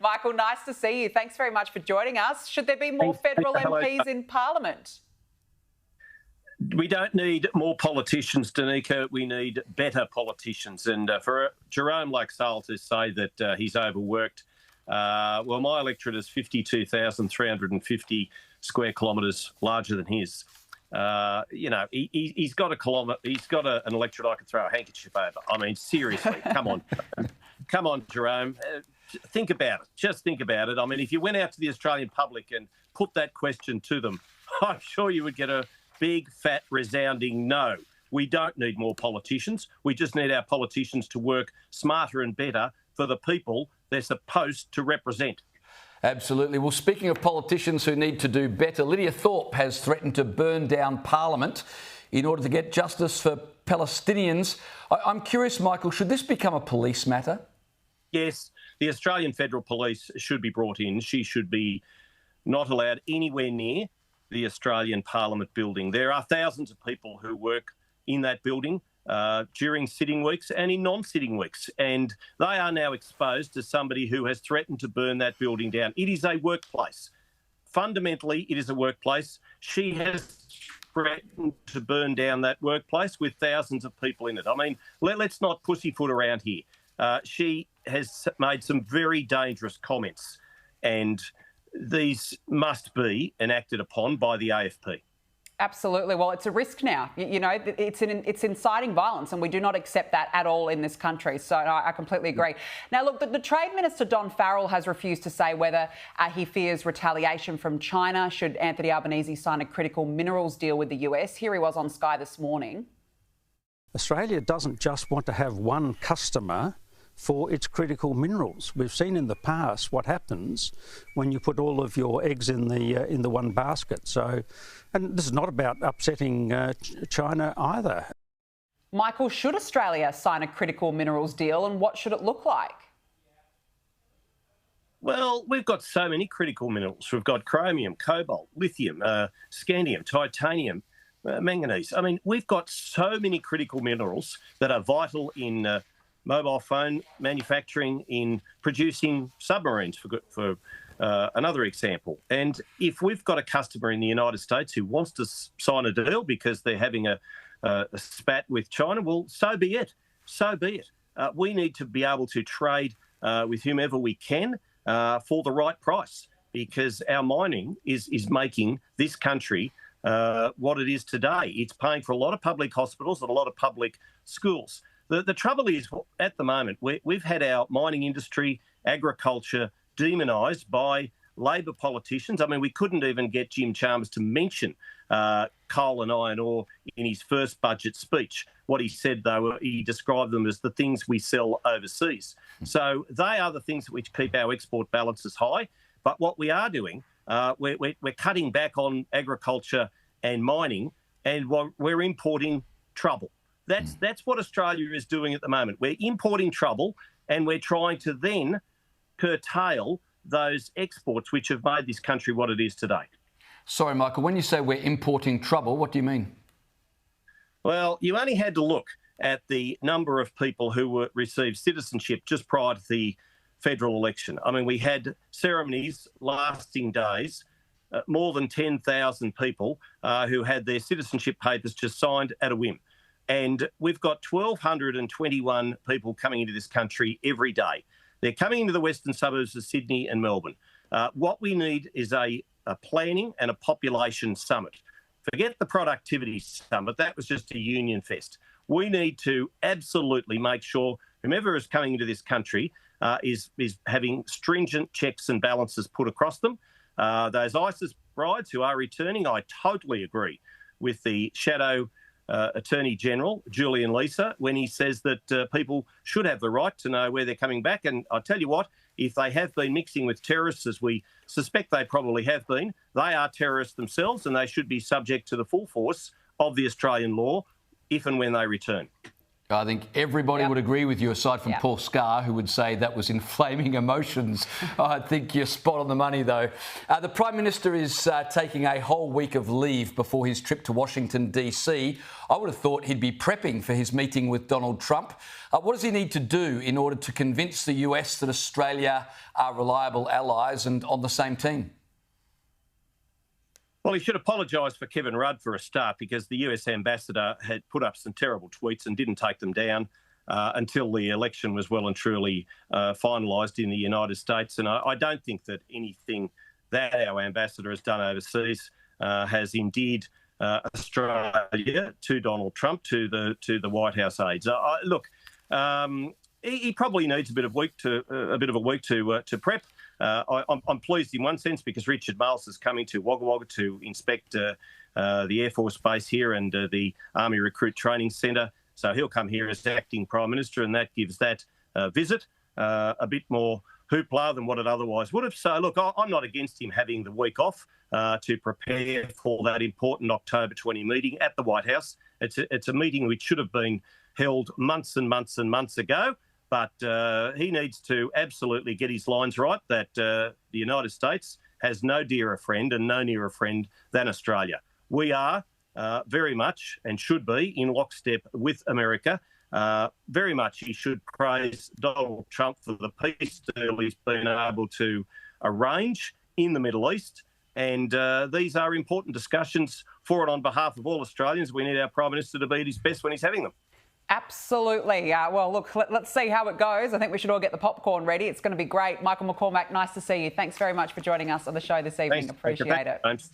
Michael, nice to see you. Thanks very much for joining us. Should there be more federal MPs in Parliament? We don't need more politicians, Danica. We need better politicians. And for Jerome Laxale to say that he's overworked, well, my electorate is 52,350 square kilometres larger than his. You know, he's got an electorate I could throw a handkerchief over. I mean, seriously, come on. Come on, Jerome. Think about it. Just think about it. I mean, if you went out to the Australian public and put that question to them, I'm sure you would get a big, fat, resounding no. We don't need more politicians. We just need our politicians to work smarter and better for the people they're supposed to represent. Absolutely. Well, speaking of politicians who need to do better, Lydia Thorpe has threatened to burn down Parliament in order to get justice for Palestinians. I'm curious, Michael, should this become a police matter? Yes, the Australian Federal Police should be brought in. She should be not allowed anywhere near the Australian Parliament building. There are thousands of people who work in that building during sitting weeks and in non-sitting weeks, and they are now exposed to somebody who has threatened to burn that building down. It is a workplace. Fundamentally, it is a workplace. She has threatened to burn down that workplace with thousands of people in it. I mean, let's not pussyfoot around here. She has made some very dangerous comments, and these must be enacted upon by the AFP. Absolutely. Well, it's a risk now. You know, it's inciting violence, and we do not accept that at all in this country. So I completely agree. Now, look, the Trade Minister, Don Farrell, has refused to say whether he fears retaliation from China should Anthony Albanese sign a critical minerals deal with the US. Here he was on Sky this morning. Australia doesn't just want to have one customer for its critical minerals. We've seen in the past what happens when you put all of your eggs in the one basket. So, and this is not about upsetting China either. Michael, should Australia sign a critical minerals deal, and what should it look like? Well, we've got so many critical minerals. We've got chromium, cobalt, lithium, scandium, titanium, manganese. I mean, we've got so many critical minerals that are vital in mobile phone manufacturing, in producing submarines, for another example. And if we've got a customer in the United States who wants to sign a deal because they're having a spat with China, well, so be it. So be it. We need to be able to trade with whomever we can for the right price, because our mining is making this country what it is today. It's paying for a lot of public hospitals and a lot of public schools. The trouble is, at the moment, we've had our mining industry, agriculture demonised by Labor politicians. I mean, we couldn't even get Jim Chalmers to mention coal and iron ore in his first budget speech. What he said, though, he described them as the things we sell overseas. So they are the things which keep our export balances high. But what we are doing, we're cutting back on agriculture and mining, and we're importing trouble. That's what Australia is doing at the moment. We're importing trouble, and we're trying to then curtail those exports which have made this country what it is today. Sorry, Michael, when you say we're importing trouble, what do you mean? Well, you only had to look at the number of people who received citizenship just prior to the federal election. I mean, we had ceremonies lasting days, more than 10,000 people who had their citizenship papers just signed at a whim. And we've got 1,221 people coming into this country every day. They're coming into the western suburbs of Sydney and Melbourne. What we need is a planning and a population summit. Forget the productivity summit. That was just a union fest. We need to absolutely make sure whomever is coming into this country is having stringent checks and balances put across them. Those ISIS brides who are returning, I totally agree with the shadow Attorney General, Julian Leeser, when he says that people should have the right to know where they're coming back. And I tell you what, if they have been mixing with terrorists, as we suspect they probably have been, they are terrorists themselves, and they should be subject to the full force of the Australian law if and when they return. I think everybody would agree with you, aside from Paul Scar, who would say that was inflaming emotions. I think you're spot on the money, though. The Prime Minister is taking a whole week of leave before his trip to Washington, D.C. I would have thought he'd be prepping for his meeting with Donald Trump. What does he need to do in order to convince the US that Australia are reliable allies and on the same team? Well, he should apologise for Kevin Rudd for a start, because the US ambassador had put up some terrible tweets and didn't take them down until the election was well and truly finalised in the United States. And I don't think that anything that our ambassador has done overseas has endeared Australia to Donald Trump, to the White House aides. He probably needs a bit of a week to prep. I'm pleased in one sense because Richard Marles is coming to Wagga Wagga to inspect the Air Force Base here and the Army Recruit Training Centre. So he'll come here as acting Prime Minister, and that gives that visit a bit more hoopla than what it otherwise would have. So, look, I'm not against him having the week off to prepare for that important October 20 meeting at the White House. It's a meeting which should have been held months and months and months ago. But he needs to absolutely get his lines right, that the United States has no dearer friend and no nearer friend than Australia. We are very much, and should be, in lockstep with America. Very much he should praise Donald Trump for the peace deal he's been able to arrange in the Middle East. And these are important discussions for and on behalf of all Australians. We need our Prime Minister to be at his best when he's having them. Absolutely. Well, look, let's see how it goes. I think we should all get the popcorn ready. It's going to be great. Michael McCormack, nice to see you. Thanks very much for joining us on the show this evening. Thanks. Appreciate it. Thanks.